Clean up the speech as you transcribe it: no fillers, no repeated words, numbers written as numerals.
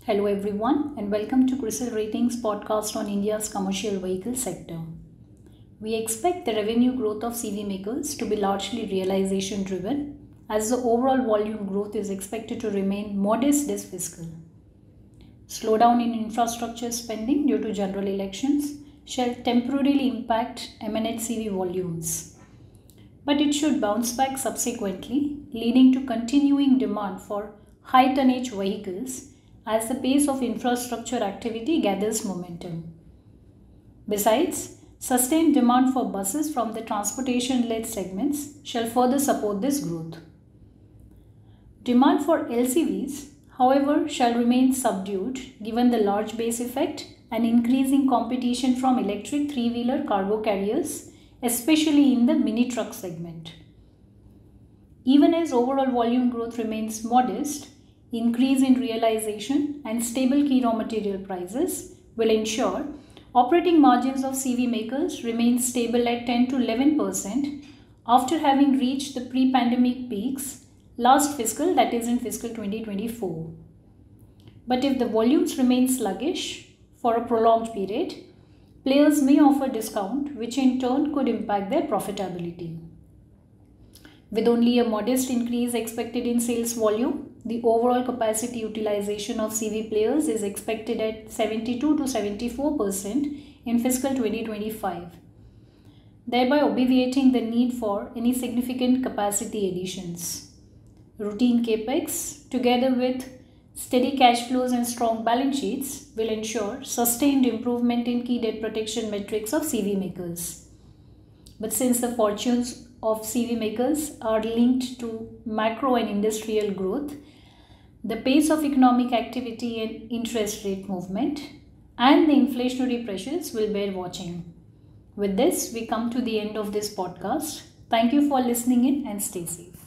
Hello everyone and welcome to Crisil Ratings podcast on India's commercial vehicle sector. We expect the revenue growth of CV makers to be largely realization driven as the overall volume growth is expected to remain modest this fiscal. Slowdown in infrastructure spending due to general elections shall temporarily impact M&HCV volumes, but it should bounce back subsequently, leading to continuing demand for high tonnage vehicles as the pace of infrastructure activity gathers momentum. Besides, sustained demand for buses from the transportation-led segments shall further support this growth. Demand for LCVs, however, shall remain subdued given the large base effect and increasing competition from electric three-wheeler cargo carriers, especially in the mini truck segment. Even as overall volume growth remains modest, increase in realization and stable key raw material prices will ensure operating margins of CV makers remain stable at 10 to 11% after having reached the pre-pandemic peaks last fiscal, that is in fiscal 2024. But if the volumes remain sluggish for a prolonged period, players may offer discount, which in turn could impact their profitability. With only a modest increase expected in sales volume, the overall capacity utilization of CV players is expected at 72 to 74% in fiscal 2025, thereby obviating the need for any significant capacity additions. Routine capex, together with steady cash flows and strong balance sheets, will ensure sustained improvement in key debt protection metrics of CV makers. But since the fortunes of CV makers are linked to macro and industrial growth, the pace of economic activity and interest rate movement and the inflationary pressures will bear watching. With this, we come to the end of this podcast. Thank you for listening in and stay safe.